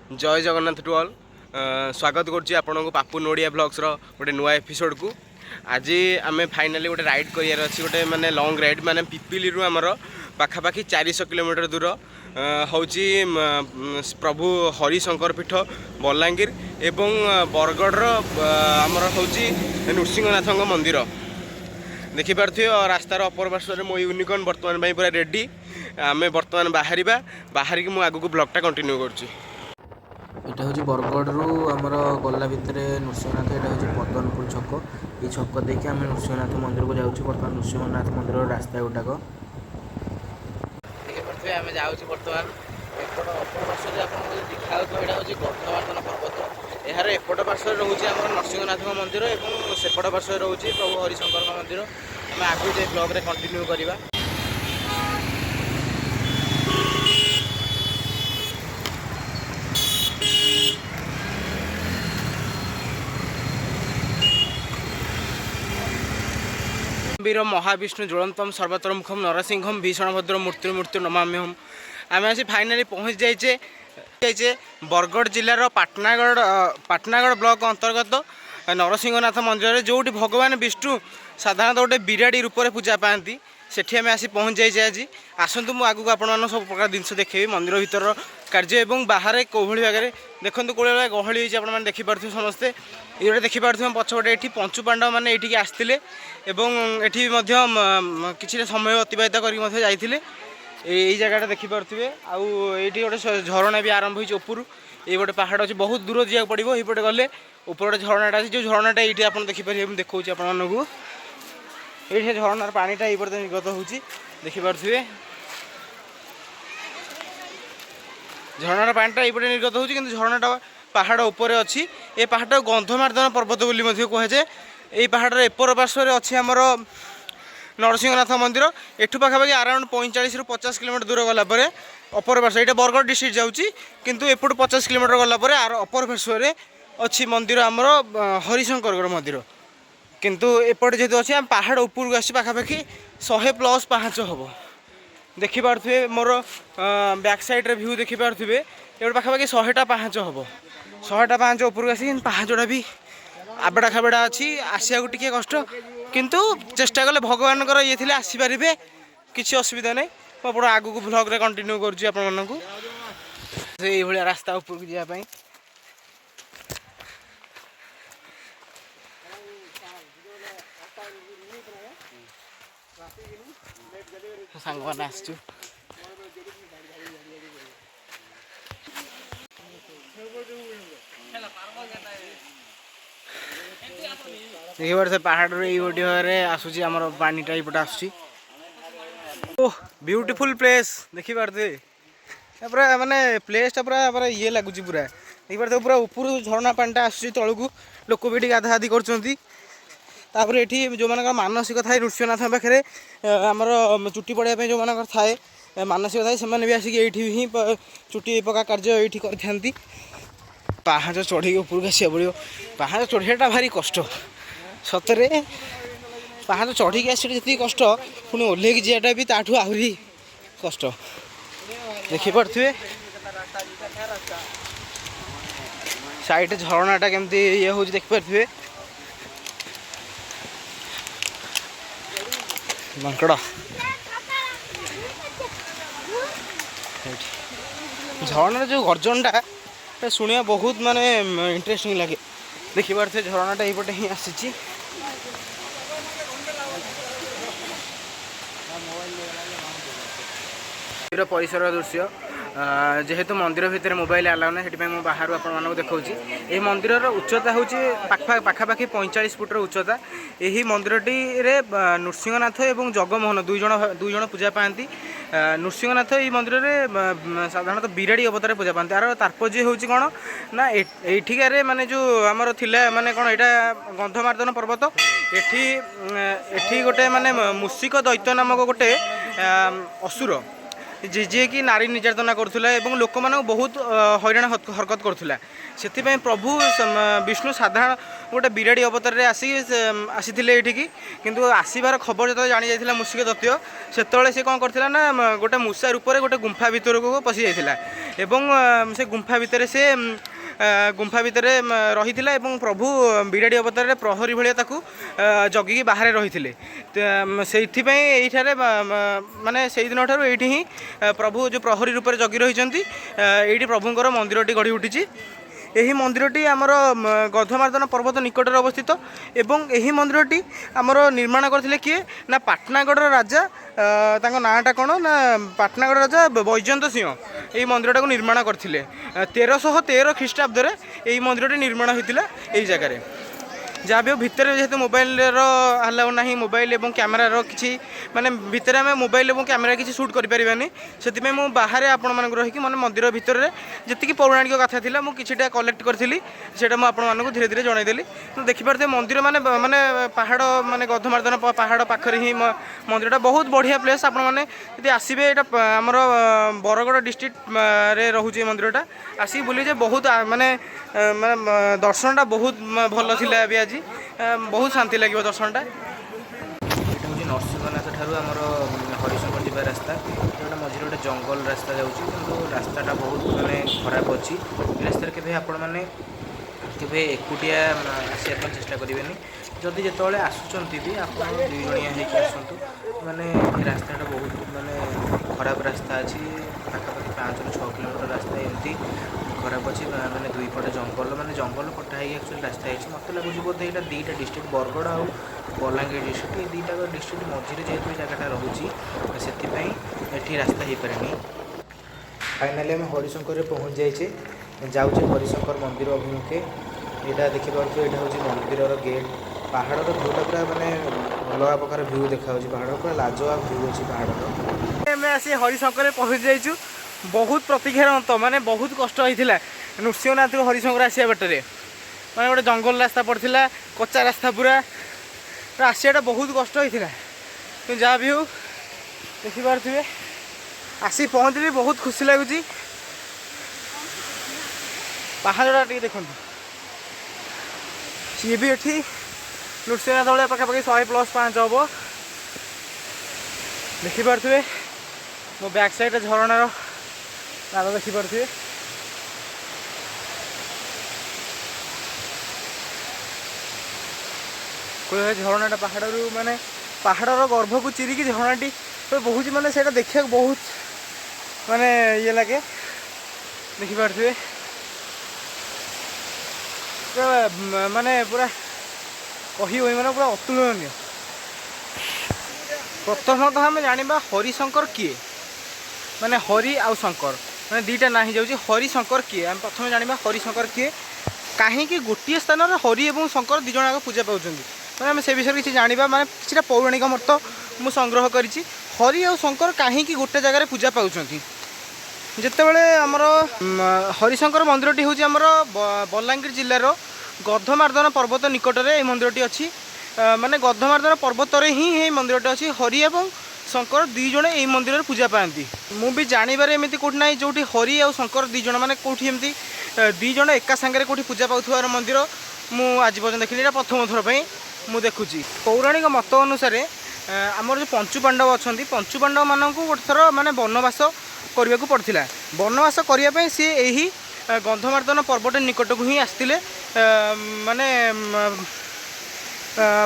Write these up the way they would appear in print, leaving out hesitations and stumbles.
जय Jagannath to all स्वागत करुच्ची आपन पापू नोडिया ब्लॉग्स गोटे नुआ एपिसोड को आज आम फाइनाली गोटे राइड करार अच्छी गोटे माने लॉन्ग राइड माने पिपिली आमर पाखापाखि 400 किलोमीटर दूर हूँ प्रभु हरिशंकर पीठ बलांगीर एवं बरगढ़ आमर हूँ नृसिंहनाथ मंदिर देखिपे रास्तार अपर पार्श्व मो यूनिकॉर्न बर्तमान पूरा रेडी आम बर्तमान बाहर की मुझे आगू ब्लॉगटा कंटिन्यू करुँची। এটা হচ্ছে বরগড়ରୁ ଆମର ଗଲା ଭିତରେ ନୃସିଂହନାଥ। ଏଇଟା ହେଉଛି ପଦନପୁର ଛକ। এই ଛକ ଦେଇକି ଆମେ ନୃସିଂହନାଥ ମନ୍ଦିରକୁ ଯାଉଛୁ। ବର୍ତ୍ତମାନ ନୃସିଂହନାଥ ମନ୍ଦିରର ରାସ୍ତା ଗୁଡ଼ାକ ଦେଖିପାରୁଥିବେ। ଆମେ ଯାଉଛୁ ବର୍ତ୍ତମାନ ଏପଟ ଅପର ପାର୍ଶ୍ୱରେ ଆପଣଙ୍କୁ ଦେଖାଯାଉଥିବ ଏଇଟା ହେଉଛି ଗନ୍ଧମାର୍ଦ୍ଦନ ପର୍ବତ। ଏହାର ଏପଟ ପାର୍ଶ୍ୱରେ ରହୁଛି ଆମର ନୃସିଂହନାଥଙ୍କ ମନ୍ଦିର ଏବଂ ସେପଟ ପାର୍ଶ୍ୱରେ ରହୁଛି ପ୍ରଭୁ ହରିଶଙ୍କରଙ୍କ ମନ୍ଦିର। ଆମେ ଆଗକୁ ଯାଇ ବ୍ଲଗ୍ରେ କଣ୍ଟିନ୍ୟୁ କରିବା। वीर महाविष्णु ज्वलंतम सर्वतोमुखम नरसिंहम भीषणभद्र मूर्ति नमाम्यहम। आम आसी फाइनाली पहुँच जाइए बरगढ़ जिलार पाटनागढ़ ब्लॉक अंतर्गत नरसिंहनाथ मंदिर जो भगवान विष्णु साधारणतः गोटे बिराड़ी रूप में पूजा पाती सेठी आम आसी पहुँच जाइए। आज आसतु मुझे आगू आप सब प्रकार जिन देखेबी मंदिर भीतर कार्य और बाहर कौभली भाग में देखो कौन भाग गहली होने देखिपे समस्ते ये देखिपे पछपटे ये पंचु पांडव मैंने ये आसते ये कि समय अतिबाहित करते यही जगह देखिपे आउ ये गोटे झरणा भी आरंभ होर ये गोटे पहाड़ अच्छे बहुत दूर जावाक पड़ो यपटे गले ऊपर गोटे झरणाटा अच्छी जो झरणाटा ये आप देखिपारे देखा आपको ये झरणार पानीटा ये निर्गत हो देखिपे झरणार पानीटा ये निर्गत हो झरणाटा पहाड़ उपर अच्छी ये पहाड़ गंधमार्द्दन पर्वत बोली कहुए। ये पहाड़ एपर पार्श्व अच्छी आमर नरसिंहनाथ मंदिर एठू पाखापाखि अराउंड 45 ରୁ 50 किलोमीटर दूर गलापर अपर पार्श्व यहाँ बरगढ़ डिस्ट्रिक्ट जाऊँगी किंतु एपटू 50 किलोमीटर गलापर अपर पार्श्व अच्छी मंदिर आमर हरिशंकर मंदिर किंतु एपटे जेहतु अच्छी आम पहाड़ उपरକୁ आसी पाखापाखि 100+ पाहाच हम देखिपे मोर बैक साइड व्यू देखिपे ये पाखापाखि 100टा पाहाच हम 100टा पाहाच उपरକୁ आसी पाहाचटा भी आबेड़ा खाबेड़ा अच्छी आसिया टे कष्ट किंतु चेष्टा कले भगवान ये थे आसीपारे किसी असुविधा नहीं। मुझे आगू को ब्लॉग रे कंटिन्यू करुँगी रास्ता ऊपर जावाई सांग मैंने आसचु देखिए से पहाड़ ये आसूसी आम पानीटा ये आसूसी ओह ब्यूटीफुल प्लेस देखिपे पूरा माने प्लेसटा पूरा ये लगुच पूरा देखिए पूरा ऊपर झरणा पानीटा आसूसी तलू लोक भी गाधागाधि कर ये जो मान मानसिक थाए नृसिंहनाथ पाखे आमर चुट्टी पड़ाई जो मान थाए मानसिक थाए से भी आसिक ही चुट्टी पका कार्य ये करते पहाड़ चढ़ी ऊपर आसा पड़ो पहाड़ चढ़ाटा भारी कष्ट सतरे पहाड़ चढ़ी आस कष्ट पुणी ओह्लैक जाटा भी ताठू आहरी कष्ट देखिपे साइड झरणाटा केमती ये हूँ देखिपे मांकड़ झरणार जो गर्जनटा शुणा बहुत माने इंटरेस्टिंग लगे देखिपे झरणाटा ये ही आसी परिसर दृश्य जेहेतु मंदिर भितर मोबाइल आलाउ ना से बाहर आपको देखा ये मंदिर उच्चता हूँ पाखापाखि 45 फुट उच्चता। यही मंदिरटी नृसिंहनाथ और जगमोहन दुई जन पूजा पाती। नृसिंहनाथ ये मंदिर में साधारणतः बिराड़ी अवतार पूजा पाती। यार तात्पर्य हूँ कौन ना एठिकार माने जो आमर थिला माने कौन यहाँ गंधमार्द्दन पर्वत एठी गोटे माने मूषिक दैत्य नामक गोटे असुर ଯିଏକି ନାରୀ ନିର୍ଯାତନା କରୁଥିଲା ଏବଂ ଲୋକମାନଙ୍କୁ ବହୁତ ହଇରାଣ ହରକତ କରୁଥିଲା। ସେଥିପାଇଁ ପ୍ରଭୁ ବିଷ୍ଣୁ ସାଧାରଣ ଗୋଟେ ବିରାଡ଼ି ଅବତାରରେ ଆସିଥିଲେ ଏଇଠିକି। କିନ୍ତୁ ଆସିବାର ଖବର ଯେତେବେଳେ ଜାଣି ଯାଇଥିଲା ମୂଷିକ ଦୈତ୍ୟ, ସେତେବେଳେ ସେ କ'ଣ କରିଥିଲା ନା ଗୋଟେ ମୂଷା ରୂପରେ ଗୋଟେ ଗୁମ୍ଫା ଭିତରକୁ ପଶି ଯାଇଥିଲା ଏବଂ ସେ ଗୁମ୍ଫା ଭିତରେ ରହିଥିଲା ଏବଂ ପ୍ରଭୁ ବିରାଡ଼ି ଅବତାରରେ ପ୍ରହରୀ ଭଳିଆ ତାକୁ ଜଗିକି ବାହାରେ ରହିଥିଲେ। ସେଇଥିପାଇଁ ଏଇଠାରେ ମାନେ ସେଇଦିନ ଠାରୁ ଏଇଠି ହିଁ ପ୍ରଭୁ ଯେଉଁ ପ୍ରହରୀ ରୂପରେ ଜଗି ରହିଛନ୍ତି, ଏଇଠି ପ୍ରଭୁଙ୍କର ମନ୍ଦିରଟି ଗଢ଼ି ଉଠିଛି। ଏହି ମନ୍ଦିରଟି ଆମର ଗନ୍ଧମାର୍ଦ୍ଦନ ପର୍ବତ ନିକଟରେ ଅବସ୍ଥିତ ଏବଂ ଏହି ମନ୍ଦିରଟି ଆମର ନିର୍ମାଣ କରିଥିଲେ କିଏ ନା ପାଟନାଗଡ଼ର ରାଜା, ତାଙ୍କ ନାଁଟା କ'ଣ ନା ପାଟନାଗଡ଼ ରାଜା ବୈଜୟନ୍ତ ସିଂହ ଏହି ମନ୍ଦିରଟାକୁ ନିର୍ମାଣ କରିଥିଲେ। 1313 ଖ୍ରୀଷ୍ଟାବ୍ଦରେ ଏହି ମନ୍ଦିରଟି ନିର୍ମାଣ ହୋଇଥିଲା ଏହି ଜାଗାରେ। ଯାହା ବି ହେଉ ଭିତରେ ଯେହେତୁ ମୋବାଇଲର ଆଲାଉ ନାହିଁ, ମୋବାଇଲ ଏବଂ କ୍ୟାମେରାର କିଛି ମାନେ ଭିତରେ ଆମେ ମୋବାଇଲ ଏବଂ କ୍ୟାମେରା କିଛି ସୁଟ୍ କରିପାରିବାନି। ସେଥିପାଇଁ ମୁଁ ବାହାରେ ଆପଣମାନଙ୍କୁ ରହିକି ମାନେ ମନ୍ଦିର ଭିତରେ ଯେତିକି ପୌରାଣିକ କଥା ଥିଲା ମୁଁ କିଛିଟା କଲେକ୍ଟ କରିଥିଲି, ସେଇଟା ମୁଁ ଆପଣମାନଙ୍କୁ ଧୀରେ ଧୀରେ ଜଣାଇଦେଲି। ଦେଖିପାରୁଥିବେ ମନ୍ଦିର ମାନେ ପାହାଡ଼ ମାନେ ଗନ୍ଧମାର୍ଦ୍ଦନ ପାହାଡ଼ ପାଖରେ ହିଁ ମନ୍ଦିରଟା, ବହୁତ ବଢ଼ିଆ ପ୍ଲେସ୍। ଆପଣମାନେ ଯଦି ଆସିବେ, ଏଇଟା ଆମର ବରଗଡ଼ ଡିଷ୍ଟ୍ରିକ୍ଟରେ ରହୁଛି ଏ ମନ୍ଦିରଟା। ଆସିକି ବୁଲି ଯେ ବହୁତ ମାନେ ଦର୍ଶନଟା ବହୁତ ଭଲ ଥିଲା। ବି ଆଜି ବହୁତ ଶାନ୍ତି ଲାଗିବ ଦର୍ଶନଟା। ଏଇଟା ହେଉଛି ନରସିଂହନାଥ ଠାରୁ ଆମର ହରିଶଙ୍କର ଯିବା ରାସ୍ତା। ଏଇଟା ମଝିରେ ଗୋଟେ ଜଙ୍ଗଲ ରାସ୍ତା ଯାଉଛି, କିନ୍ତୁ ରାସ୍ତାଟା ବହୁତ ମାନେ ଖରାପ ଅଛି। ଏ ରାସ୍ତାରେ ଆପଣମାନେ କେବେ ଏକୁଟିଆ ଆସିବା ପାଇଁ ଚେଷ୍ଟା କରିବେନି। ଯଦି ଯେତେବେଳେ ଆସୁଛନ୍ତି ବି ଆପଣ 2 ଜଣିଆ ହେଇକି ଆସନ୍ତୁ। ମାନେ ଏ ରାସ୍ତାଟା ବହୁତ ମାନେ ଖରାପ ରାସ୍ତା ଅଛି। ପାଖାପାଖି 5ରୁ 6 କିଲୋମିଟର ରାସ୍ତା ଏମିତି ଖରାପ ଅଛି। ମାନେ 2 ପଟେ ଜଙ୍ଗଲ କଟା ହେଇକି ଆକ୍ଚୁଆଲି ରାସ୍ତା ହେଇଛି। ମୋତେ ଲାଗୁଛି ବୋଧେ ଏଇଟା 2ଟା ଡିଷ୍ଟ୍ରିକ୍ଟ, ବରଗଡ଼ ଆଉ ବଲାଙ୍ଗୀର ଡିଷ୍ଟ୍ରିକ୍ଟ, ଏ 2ଟା ଡିଷ୍ଟ୍ରିକ୍ଟ ମଝିରେ ଯେହେତୁ ଏ ଜାଗାଟା ରହୁଛି, ସେଥିପାଇଁ ଏଠି ରାସ୍ତା ହେଇପାରେନି। ଫାଇନାଲି ଆମେ ହରିଶଙ୍କରରେ ପହଞ୍ଚି ଯାଇଛେ, ଯାଉଛେ ହରିଶଙ୍କର ମନ୍ଦିର ଅଭିମୁଖେ। ଏଇଟା ଦେଖିପାରୁଥିବେ, ଏଇଟା ହେଉଛି ମନ୍ଦିରର ଗେଟ୍। ପାହାଡ଼ର ଭ୍ୟୁଟା ପୁରା ମାନେ ଅଲଗା ପ୍ରକାର ଭ୍ୟୁ ଦେଖାଯାଉଛି। ପାହାଡ଼ ପୁରା ଲାଜବାବ ଭ୍ୟୁ ଅଛି ପାହାଡ଼ର। ଆମେ ଆସି ହରିଶଙ୍କରରେ ପହଞ୍ଚି ଯାଇଛୁ। ବହୁତ ପ୍ରତିଘାତ ମାନେ ବହୁତ କଷ୍ଟ ହେଇଥିଲା ନୃସିଂହନାଥରୁ ହରିଶଙ୍କର ଆସିବା ବାଟରେ। ମାନେ ଗୋଟେ ଜଙ୍ଗଲ ରାସ୍ତା ପଡ଼ିଥିଲା, କଚା ରାସ୍ତା ପୁରା ଆସିବାଟା ବହୁତ କଷ୍ଟ ହେଇଥିଲା। କିନ୍ତୁ ଯାହା ବି ହେଉ ଦେଖିପାରୁଥିବେ ଆସି ପହଞ୍ଚିଲି, ବହୁତ ଖୁସି ଲାଗୁଛି। ପାହାଡ଼ଟା ଟିକେ ଦେଖନ୍ତୁ, ସିଏ ବି ଏଠି ନୃସିଂହନାଥ ଭଳିଆ ପାଖାପାଖି 100+5 ହେବ। ଦେଖିପାରୁଥିବେ ମୋ ବ୍ୟାକ୍ ସାଇଡ଼୍ରେ ଝରଣାର ନାଦ ଦେଖିପାରୁଥିବେ। ଝରଣାଟା ପାହାଡ଼ରୁ ମାନେ ପାହାଡ଼ର ଗର୍ଭକୁ ଚିରିକି ଝରଣାଟି ବହୁଛି, ମାନେ ସେଇଟା ଦେଖିବାକୁ ବହୁତ ମାନେ ଇଏ ଲାଗେ। ଦେଖିପାରୁଥିବେ ମାନେ ପୁରା କହି ହୁଏ, ମାନେ ପୁରା ଅତୁଳନୀୟ। ପ୍ରଥମତଃ ଆମେ ଜାଣିବା ହରିଶଙ୍କର କିଏ, ମାନେ ହରି ଆଉ ଶଙ୍କର ମାନେ 2ଟା ନାଁ ହେଇଯାଉଛି। ହରିଶଙ୍କର କିଏ ଆମେ ପ୍ରଥମେ ଜାଣିବା। ହରିଶଙ୍କର କିଏ, କାହିଁକି ଗୋଟିଏ ସ୍ଥାନରେ ହରି ଏବଂ ଶଙ୍କର 2 ଜଣ ଯାକ ପୂଜା ପାଉଛନ୍ତି, ମାନେ ଆମେ ସେ ବିଷୟରେ କିଛି ଜାଣିବା। ମାନେ କିଛିଟା ପୌରାଣିକ ମତ ମୁଁ ସଂଗ୍ରହ କରିଛି। ହରି ଆଉ ଶଙ୍କର କାହିଁକି ଗୋଟେ ଜାଗାରେ ପୂଜା ପାଉଛନ୍ତି। ଯେତେବେଳେ ଆମର ହରିଶଙ୍କର ମନ୍ଦିରଟି ହେଉଛି ଆମର ବଲାଙ୍ଗୀର ଜିଲ୍ଲାର ଗନ୍ଧମାର୍ଦ୍ଦନ ପର୍ବତ ନିକଟରେ ଏହି ମନ୍ଦିରଟି ଅଛି। ମାନେ ଗନ୍ଧମାର୍ଦ୍ଦନ ପର୍ବତରେ ହିଁ ଏହି ମନ୍ଦିରଟି ଅଛି। ହରି ଏବଂ ଶଙ୍କର 2 ଜଣ ଏହି ମନ୍ଦିରରେ ପୂଜା ପାଆନ୍ତି। ମୁଁ ବି ଜାଣିବାରେ ଏମିତି କେଉଁଠି ନାହିଁ ଯେଉଁଠି ହରି ଆଉ ଶଙ୍କର 2 ଜଣ ମାନେ କେଉଁଠି ଏମିତି 2 ଜଣ ଏକା ସାଙ୍ଗରେ କେଉଁଠି ପୂଜା ପାଉଥିବାର ମନ୍ଦିର ମୁଁ ଆଜି ପର୍ଯ୍ୟନ୍ତ ଦେଖିନି। ଏଇଟା ପ୍ରଥମ ଥର ପାଇଁ ମୁଁ ଦେଖୁଛି। ପୌରାଣିକ ମତ ଅନୁସାରେ ଆମର ଯେଉଁ ପଞ୍ଚୁପାଣ୍ଡବ ଅଛନ୍ତି, ପଞ୍ଚୁପାଣ୍ଡବମାନଙ୍କୁ ଗୋଟେ ଥର ମାନେ ବନବାସ କରିବାକୁ ପଡ଼ିଥିଲା। ବନବାସ କରିବା ପାଇଁ ସିଏ ଏହି ଗନ୍ଧମାର୍ଦ୍ଦନ ପର୍ବତ ନିକଟକୁ ହିଁ ଆସିଥିଲେ, ମାନେ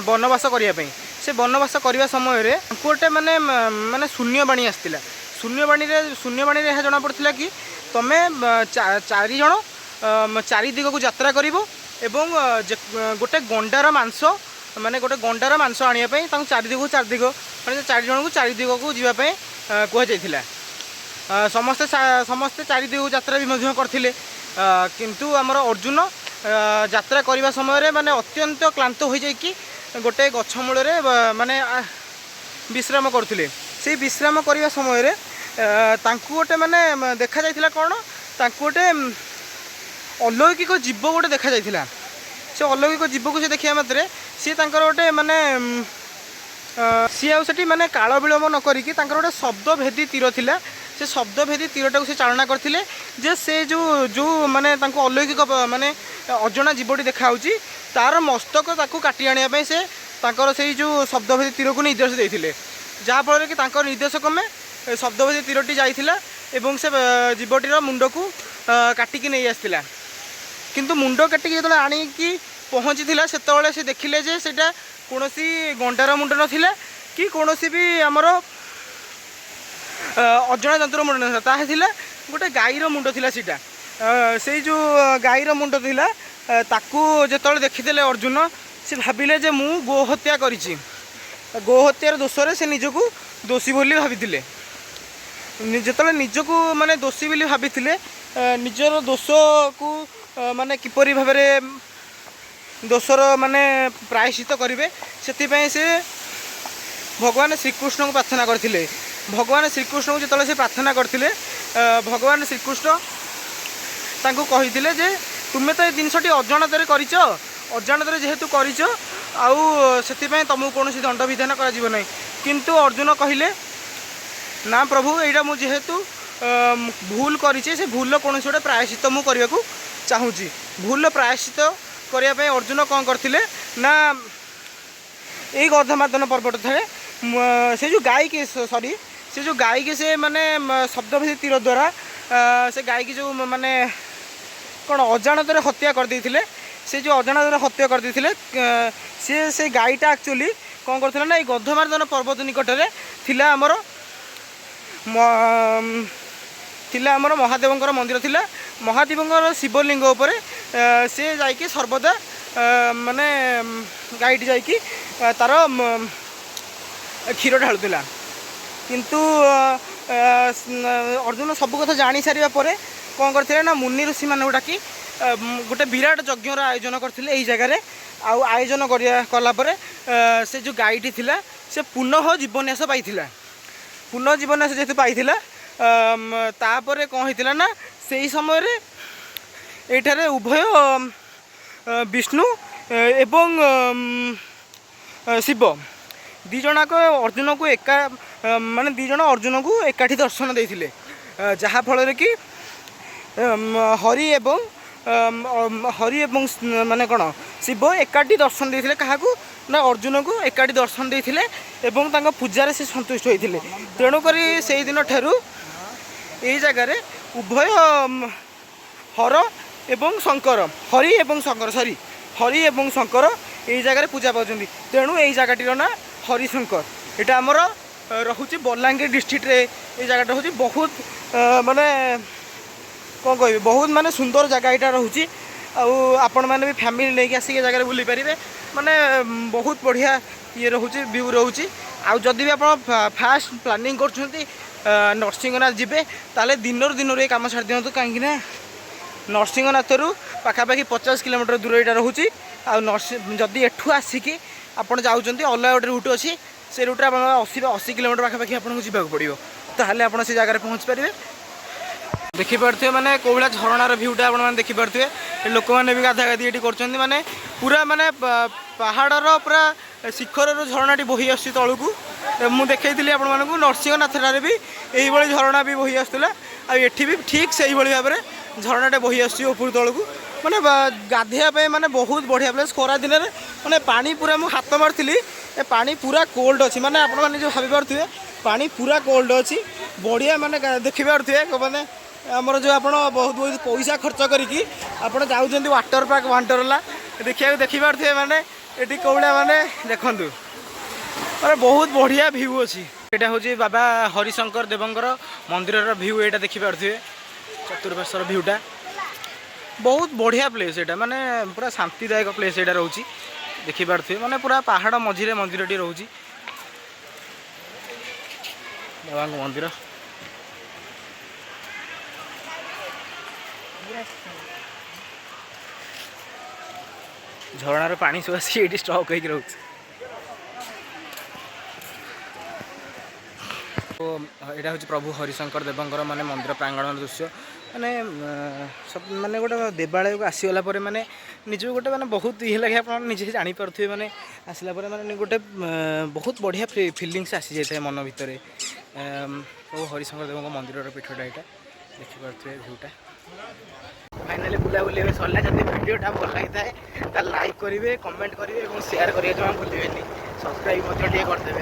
ବନବାସ କରିବା ପାଇଁ। ସେ ବନବାସ କରିବା ସମୟରେ ତାଙ୍କୁ ଗୋଟେ ମାନେ ଶୂନ୍ୟବାଣୀ ଆସିଥିଲା। ଶୂନ୍ୟବାଣୀରେ ଏହା ଜଣାପଡ଼ିଥିଲା କି ତୁମେ 4 ଜଣ 4 ଦିଗକୁ ଯାତ୍ରା କରିବ ଏବଂ ଗୋଟେ ଗଣ୍ଡାର ମାଂସ ମାନେ ଗୋଟେ ଗଣ୍ଡାର ମାଂସ ଆଣିବା ପାଇଁ ତାଙ୍କୁ 4 ଦିଗ ମାନେ 4 ଜଣଙ୍କୁ 4 ଦିଗକୁ ଯିବା ପାଇଁ କୁହାଯାଇଥିଲା। ସମସ୍ତେ 4 ଦିଗକୁ ଯାତ୍ରା ବି ମଧ୍ୟ କରିଥିଲେ। କିନ୍ତୁ ଆମର ଅର୍ଜୁନ ଯାତ୍ରା କରିବା ସମୟରେ ମାନେ ଅତ୍ୟନ୍ତ କ୍ଳାନ୍ତ ହୋଇଯାଇକି ଗୋଟେ ଗଛ ମୂଳରେ ମାନେ ବିଶ୍ରାମ କରୁଥିଲେ। ସେଇ ବିଶ୍ରାମ କରିବା ସମୟରେ ତାଙ୍କୁ ଗୋଟେ ମାନେ ଦେଖାଯାଇଥିଲା କ'ଣ, ତାଙ୍କୁ ଗୋଟେ अलौकिक जीव गोटे देखा जाइथिला। से अलौकिक जीव को से देखिया मात्रे सी तांकर गोटे माने सी आउ सेठी माने काल विलंब न करिकी तांकर गोटे शब्द भेदी तीर थिला से शब्दभेदी तीरटा से चालना करते जे से जो जो माने अलौकिक माने अजଣା जीवटी देखा तार मस्तक ताकू काटी आने से तांकर से जो शब्दभेदी तीर को निर्देश देते जहाँफल कि निर्देश क्रमे शब्दभेदी तीरटी जाइथिला एवं से जीवटीर मुंड को काटिकी नहीं आसला किंतु मुंड काटिकी जो आणिकी पहुँची से से देखिले जे सेटा कौन गंडार मुंड नाला कि कौन भी आमर अजଣା जंतर मुंड ना ताला गोटे गाईर मुंड थिला सीटा से जो गाईर मुंड थिला ताकू जो देखीदे अर्जुन से भाविले जे मु गोहत्या करिछि गोहत्यार दोषरे से निजको दोषी बोली भाविथिले जिते निजको माने दोषी बोली भाविथिले निजर दोष को माने किपरि भाव दोषर माने प्रायश्चित करेंगे से भगवान श्रीकृष्ण को प्रार्थना करथिले भगवान श्रीकृष्ण को जिते से प्रार्थना करथिले भगवान श्रीकृष्ण तांको कहिथिले जे तुमे तो ये जिनसटी अजाणत करिच अजाणत जेहेतु करिच आउ से तुमको कौन दंड विधान कर किंतु अर्जुन कहले ना प्रभु यहाँ मुझे जेहेतु भूल करी से भूल कौन गोटे प्रायश्चित मुझे करने को चाहूँगी भूल प्रायश्चित करने अर्जुन कौन करते ना यही गधमादन पर्वत थे से जो गाय के सॉरी से जो गाय के से माने शब्दभेदी तीर द्वारा से गाय की जो माने कौन अजाणत हत्या कर देथिले से जो अजाणत हत्या कर देथिले से गाईटा एक्चुअली कौन करथिला ना गधमार्दन पर्वत निकट में थिला हमर थिला हमर महादेवंकर मंदिर थिला महादेवंकर शिवलिंग उपर से जाइए सर्वदा माने गाईटी जाइए तार क्षीर ढालुला किंतु अर्जुन सब कथा जानी सारा पर कौन करते ना मुनि ऋषि मान डाकी गोटे विराट यज्ञर आयोजन करते यही जगार आयोजन कलापर से जो गाईटी थिला से पुनः जीवन्यास पाई पुनः जीवन्यास जेहेतु पाई तापर कौन होता ना से समय ये उभय विष्णु एवं शिव दीजक अर्जुन को एका माने दीज अर्जुन को एकाठी दर्शन देते जहाँ फल कि हरि एवं माने कौन शिव एकाठी दर्शन देते क्या ना अर्जुन को एकाठी दर्शन देते एवं पूजार से संतुष्ट होते तेणुक से दिन ठारू यही जगार उभय हर एवं शंकर हरि एवं शंकर सॉरी हरि एवं शंकर यही जगार पूजा पाँच तेणु यही जगह ना हरिशंकर यहाँ आमर रोचे बलांगीर डिस्ट्रिक्ट रे ये जगह हूँ बहुत माने कौन कह बहुत माने सुंदर जगह यहाँ रोचे आपण मैंने भी फैमिली लेके आसिक जगह बुली पारे माने बहुत बढ़िया ये रोचे व्यू रोचे आदि भी आप फास्ट प्लानिंग कर नरसिंहनाथ जीवे ताले दिनर ये कम छाड़ दिंतु कहीं नरसिंहनाथ रु पाखापाखि 50 किलोमीटर दूर यहाँ रोचे आदि एठू आसिकी आपड़ जाऊँच अलग गोटे रूट अच्छी से रूट्रे आप 80 किलोमीटर पाखापाखि आपको जावाक पड़ो ताहले आप से जगह पहुँच पारे देखिपे माने कौ भाया झरणार भ्यूटा आप देखिपे लोक मैंने भी गाधा गाधी ये कर माने पूरा माने पहाड़र पूरा शिखर झरणाटी बोही आस तलू मुझे देखी आपको नरसिंहनाथ भी यही झरणा भी बोही आसला आठी भी ठीक से भाव में झरणाटे बोही आसपर तलू माने गाधेया माने बहुत बढ़िया प्लेस खरा दिन में माने पानी पूरा मुझे हाथ मारी पानी पूरा कोल्ड अच्छी माने आप जो भावी पारे पानी पूरा कोल्ड अच्छी बढ़िया माने देखिपे माने आमर जो आप बहुत बहुत पैसा खर्च करके आप जाऊँच वाटर पार्क वंडरला देखा देखिपे माने ये कौड़ा माने देखु माने बहुत बढ़िया भ्यू अच्छी यहाँ हूँ बाबा हरिशंकर देवंकर मंदिर भ्यू यहाँ देखिपे चतुर्पार्श्वर भ्यूटा बहुत बढ़िया प्लेस यहाँ माने पूरा शांतिदायक प्लेस यहाँ रोचे देखिपे माने पूरा पहाड़ मझिरे मंदिरटी रोचे बाबा मंदिर झरणार पानी सब आसी ये स्टक हो रोचे ଏଇଟା ହେଉଛି ପ୍ରଭୁ ହରିଶଙ୍କର ଦେବଙ୍କର ମାନେ ମନ୍ଦିର ପ୍ରାଙ୍ଗଣର ଦୃଶ୍ୟ ମାନେ ମାନେ ଗୋଟେ ଦେବାଳୟକୁ ଆସିଗଲା ପରେ ମାନେ ନିଜକୁ ଗୋଟେ ମାନେ ବହୁତ ଇଏ ଲାଗେ ଆପଣ ନିଜେ ଜାଣିପାରୁଥିବେ ମାନେ ଆସିଲା ପରେ ମାନେ ଗୋଟେ ବହୁତ ବଢ଼ିଆ ଫିଲିଙ୍ଗସ୍ ଆସିଯାଇଥାଏ ମନ ଭିତରେ। ପ୍ରଭୁ ହରିଶଙ୍କର ଦେବଙ୍କ ମନ୍ଦିରର ପୀଠଟା ଏଇଟା ଦେଖିପାରୁଥିବେ ଭିୟୁଟା। ଫାଇନାଲି ବୁଲାବୁଲି ଏବେ ସରିଲା। ଯଦି ଭିଡ଼ିଓଟା ଭଲ ଲାଗିଥାଏ ତାହେଲେ ଲାଇକ୍ କରିବେ, କମେଣ୍ଟ କରିବେ ଏବଂ ସେୟାର କରିବା ଜମା ଭୁଲିବେନି। ସବସ୍କ୍ରାଇବ୍ ମଧ୍ୟ ଟିକେ କରିଦେବେ।